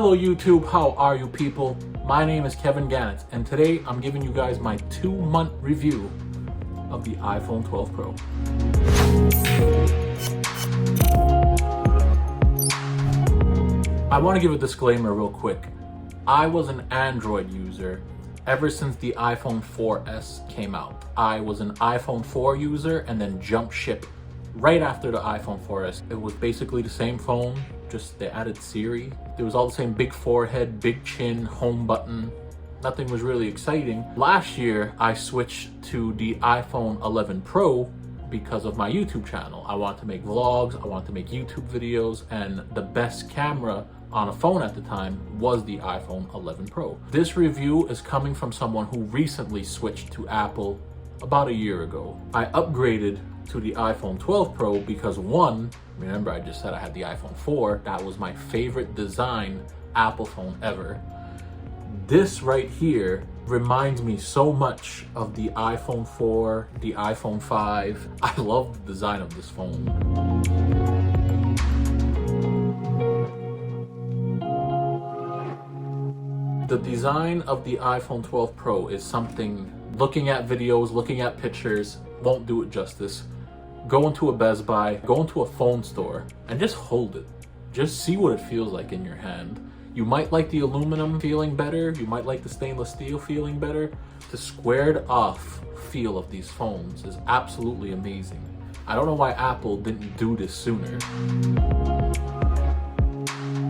Hello YouTube, how are you people? My name is Kevin Gannett, and today I'm giving you guys my 2-month review of the iPhone 12 Pro. I want to give a disclaimer real quick. I was an Android user ever since the iPhone 4S came out. I was an iPhone 4 user and then jumped ship right after the iPhone 4S. It was basically the same phone, just they added Siri. It was all the same big forehead, big chin, home button. Nothing was really exciting. Last year, I switched to the iPhone 11 Pro because of my YouTube channel. I wanted to make vlogs, I wanted to make YouTube videos, and the best camera on a phone at the time was the iPhone 11 Pro. This review is coming from someone who recently switched to Apple about a year ago. I upgraded to the iPhone 12 Pro because one, remember I just said I had the iPhone 4, that was my favorite design Apple phone ever. This right here reminds me so much of the iPhone 4, the iPhone 5. I love the design of this phone. The design of the iPhone 12 Pro is something, looking at videos, looking at pictures, won't do it justice. Go into a Best Buy, go into a phone store, and just hold it. Just see what it feels like in your hand. You might like the aluminum feeling better, you might like the stainless steel feeling better. The squared off feel of these phones is absolutely amazing. I don't know why Apple didn't do this sooner.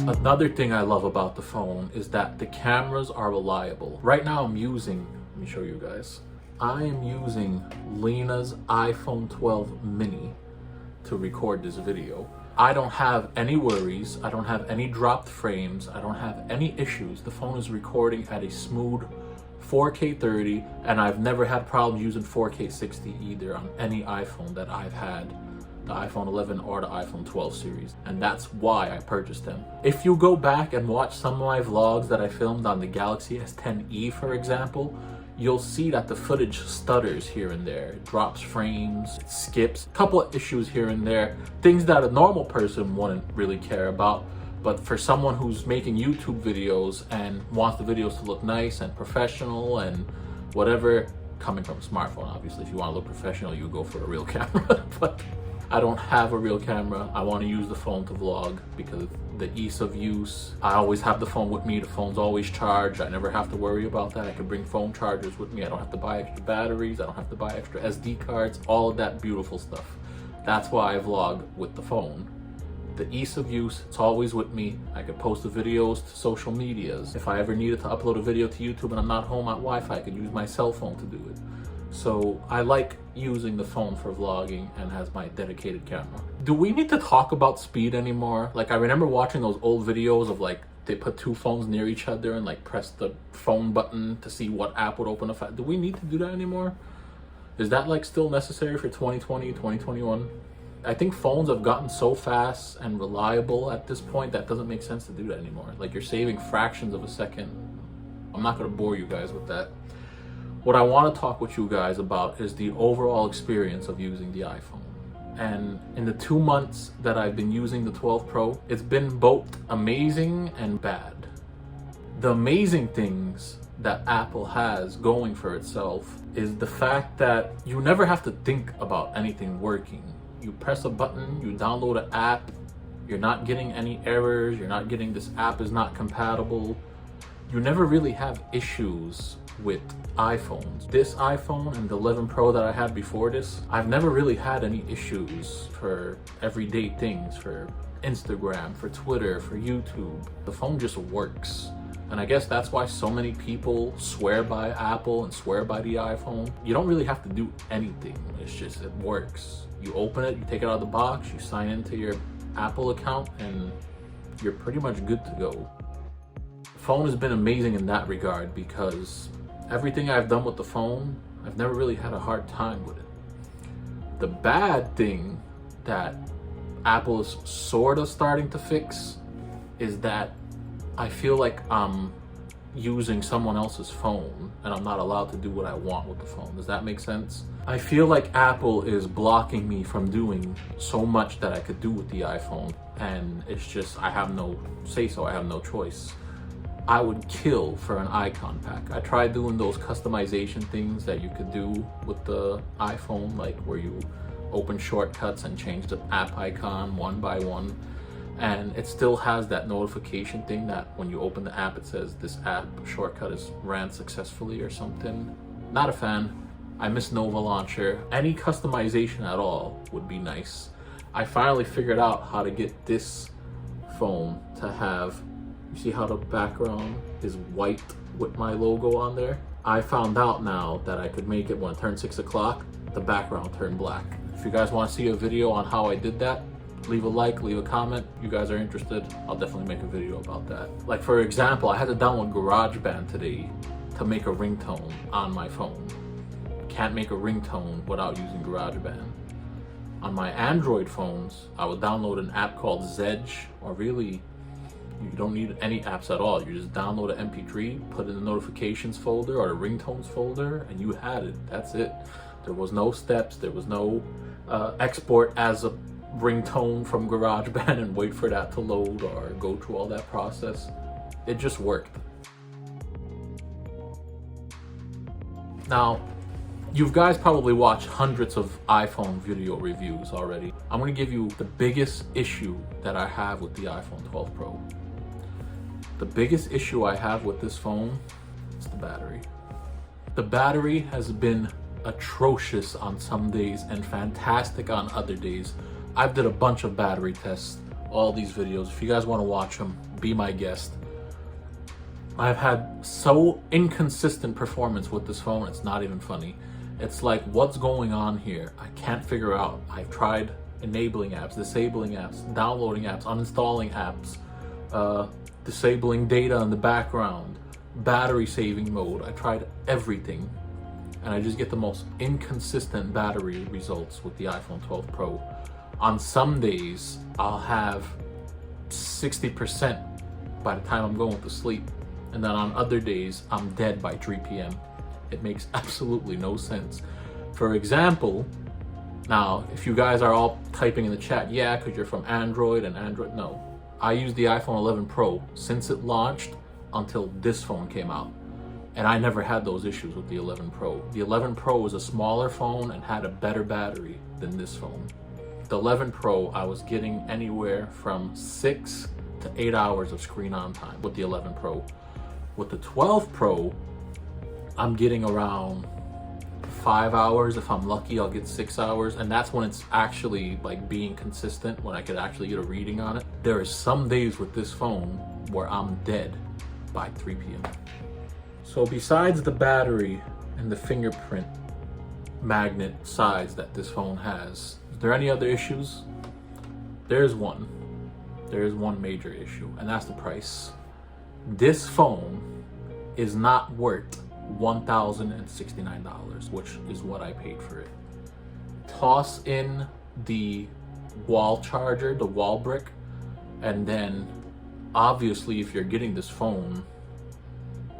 Another thing I love about the phone is that the cameras are reliable. Right now I'm using, let me show you guys. I am using Lena's iPhone 12 mini to record this video. I don't have any worries, I don't have any dropped frames, I don't have any issues. The phone is recording at a smooth 4K 30, and I've never had problems using 4K 60 either on any iPhone that I've had. The iPhone 11 or the iPhone 12 series, and that's why I purchased them. If you go back and watch some of my vlogs that I filmed on the Galaxy S10e, for example, you'll see that the footage stutters here and there. It drops frames, it skips, a couple of issues here and there, things that a normal person wouldn't really care about. But for someone who's making YouTube videos and wants the videos to look nice and professional and whatever, coming from a smartphone, obviously, if you want to look professional, you go for a real camera. But I don't have a real camera. I want to use the phone to vlog because of the ease of use. I always have the phone with me. The phone's always charged. I never have to worry about that. I can bring phone chargers with me. I don't have to buy extra batteries. I don't have to buy extra SD cards, all of that beautiful stuff. That's why I vlog with the phone. The ease of use, it's always with me. I can post the videos to social medias. If I ever needed to upload a video to YouTube and I'm not home at Wi-Fi, I could use my cell phone to do it. So I like using the phone for vlogging and as my dedicated camera. Do we need to talk about speed anymore? Like, I remember watching those old videos of like, they put two phones near each other and like press the phone button to see what app would open up. Do we need to do that anymore? Is that like still necessary for 2020, 2021? I think phones have gotten so fast and reliable at this point that doesn't make sense to do that anymore. Like, you're saving fractions of a second. I'm not gonna bore you guys with that. What I want to talk with you guys about is the overall experience of using the iPhone. And in the 2 months that I've been using the 12 Pro, it's been both amazing and bad. The amazing things that Apple has going for itself is the fact that you never have to think about anything working. You press a button, you download an app, you're not getting any errors, you're not getting this app is not compatible. You never really have issues with iPhones. This iPhone and the 11 Pro that I had before this, I've never really had any issues for everyday things, for Instagram, for Twitter, for YouTube. The phone just works. And I guess that's why so many people swear by Apple and swear by the iPhone. You don't really have to do anything. It's just, it works. You open it, you take it out of the box, you sign into your Apple account, and you're pretty much good to go. The phone has been amazing in that regard because everything I've done with the phone, I've never really had a hard time with it. The bad thing that Apple is sort of starting to fix is that I feel like I'm using someone else's phone and I'm not allowed to do what I want with the phone. Does that make sense? I feel like Apple is blocking me from doing so much that I could do with the iPhone, and it's just, I have no say so, I have no choice. I would kill for an icon pack. I tried doing those customization things that you could do with the iPhone, like where you open shortcuts and change the app icon one by one. And it still has that notification thing that when you open the app, it says this app shortcut is ran successfully or something. Not a fan. I miss Nova Launcher. Any customization at all would be nice. I finally figured out how to get this phone to have, you see how the background is white with my logo on there? I found out now that I could make it when it turned 6 o'clock, the background turned black. If you guys want to see a video on how I did that, leave a like, leave a comment. If you guys are interested, I'll definitely make a video about that. Like for example, I had to download GarageBand today to make a ringtone on my phone. Can't make a ringtone without using GarageBand. On my Android phones, I would download an app called Zedge, or really, you don't need any apps at all. You just download an MP3, put it in the notifications folder or the ringtones folder, and you had it. That's it. There was no steps. There was no export as a ringtone from GarageBand and wait for that to load or go through all that process. It just worked. Now, you guys probably watched hundreds of iPhone video reviews already. I'm gonna give you the biggest issue that I have with the iPhone 12 Pro. The biggest issue I have with this phone is the battery. The battery has been atrocious on some days and fantastic on other days. I've did a bunch of battery tests, all these videos. If you guys wanna watch them, be my guest. I've had so inconsistent performance with this phone, it's not even funny. It's like, what's going on here? I can't figure out. I've tried enabling apps, disabling apps, downloading apps, uninstalling apps, disabling data in the background, battery saving mode. I tried everything, and I just get the most inconsistent battery results with the iPhone 12 Pro. On some days, I'll have 60% by the time I'm going to sleep, and then on other days, I'm dead by 3 p.m. It makes absolutely no sense. For example, now, if you guys are all typing in the chat, yeah, because you're from Android and Android, no. I use the iPhone 11 Pro since it launched until this phone came out. And I never had those issues with the 11 Pro. The 11 Pro was a smaller phone and had a better battery than this phone. The 11 Pro, I was getting anywhere from 6 to 8 hours of screen on time with the 11 Pro. With the 12 Pro, I'm getting around 5 hours. If I'm lucky, I'll get 6 hours. And that's when it's actually like being consistent, when I could actually get a reading on it. There are some days with this phone where I'm dead by 3 p.m. So besides the battery and the fingerprint magnet size that this phone has, is there any other issues? There's one. There's one major issue, and that's the price. This phone is not worth $1,069, which is what I paid for it. Toss in the wall charger, the wall brick, and then obviously if you're getting this phone,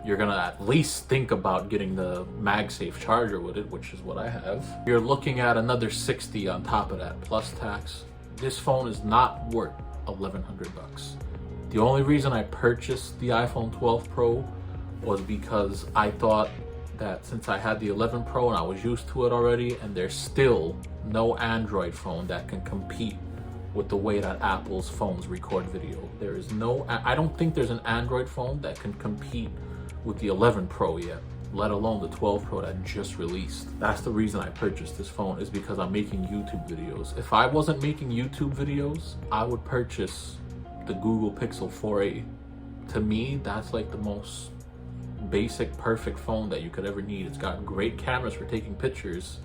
you're gonna at least think about getting the MagSafe charger with it, which is what I have. You're looking at another $60 on top of that, plus tax. This phone is not worth $1,100. The only reason I purchased the iPhone 12 Pro was because I thought that since I had the 11 Pro and I was used to it already, and there's still no Android phone that can compete with the way that Apple's phones record video. There is no, I don't think there's an Android phone that can compete with the 11 Pro yet, let alone the 12 Pro that just released. That's the reason I purchased this phone, is because I'm making YouTube videos. If I wasn't making YouTube videos, I would purchase the Google Pixel 4a. To me, that's like the most basic, perfect phone that you could ever need. It's got great cameras for taking pictures,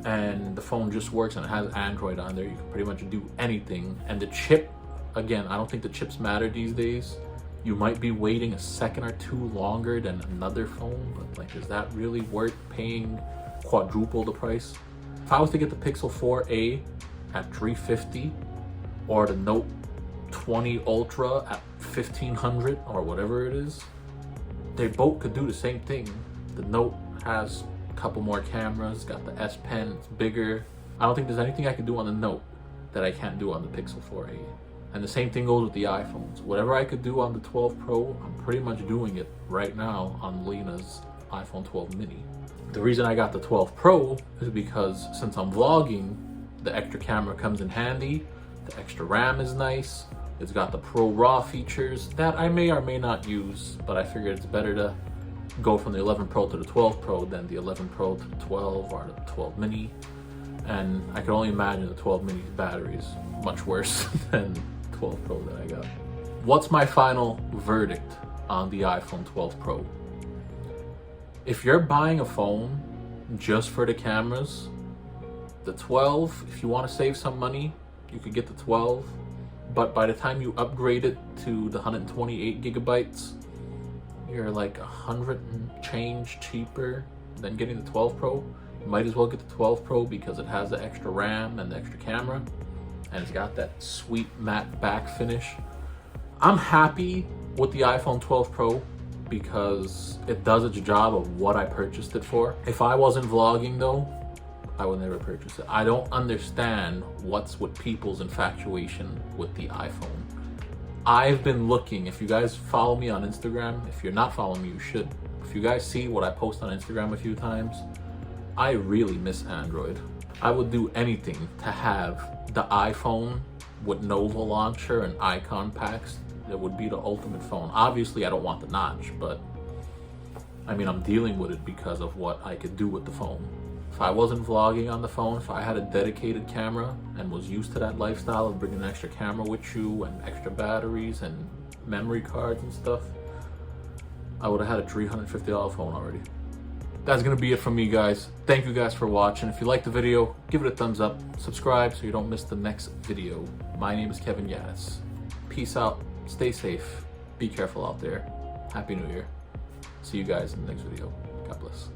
and the phone just works, and it has Android on there. You can pretty much do anything. And the chip, again, I don't think the chips matter these days. You might be waiting a second or two longer than another phone, but like, is that really worth paying quadruple the price? If I was to get the Pixel 4a at $350, or the Note 20 Ultra at $1,500 or whatever it is, they both could do the same thing. The Note has a couple more cameras, got the S Pen, it's bigger. I don't think there's anything I can do on the Note that I can't do on the Pixel 4a. And the same thing goes with the iPhones. Whatever I could do on the 12 Pro, I'm pretty much doing it right now on Lena's iPhone 12 mini. The reason I got the 12 Pro is because since I'm vlogging, the extra camera comes in handy, the extra RAM is nice, it's got the Pro RAW features that I may or may not use, but I figured it's better to go from the 11 Pro to the 12 Pro than the 11 Pro to the 12 or the 12 mini. And I can only imagine the 12 mini's battery is much worse than 12 Pro that I got. What's my final verdict on the iPhone 12 Pro? If you're buying a phone just for the cameras, the 12, if you want to save some money, you could get the 12. But by the time you upgrade it to the 128 gigabytes, you're like 100 and change cheaper than getting the 12 Pro. You might as well get the 12 Pro because it has the extra RAM and the extra camera, and it's got that sweet matte back finish. I'm happy with the iPhone 12 Pro because it does its job of what I purchased it for. If I wasn't vlogging though, I would never purchase it. I don't understand what's with people's infatuation with the iPhone. I've been looking, if you guys follow me on Instagram, if you're not following me, you should. If you guys see what I post on Instagram a few times, I really miss Android. I would do anything to have the iPhone with Nova launcher and icon packs. It would be the ultimate phone. Obviously, I don't want the notch, but I mean, I'm dealing with it because of what I could do with the phone. If I wasn't vlogging on the phone, if I had a dedicated camera and was used to that lifestyle of bringing an extra camera with you and extra batteries and memory cards and stuff, I would have had a $350 phone already. That's gonna be it from me, guys. Thank you guys for watching. If you liked the video, give it a thumbs up, subscribe so you don't miss the next video. My name is Kevin Yanis. Peace out, stay safe, be careful out there. Happy New Year. See you guys in the next video. God bless.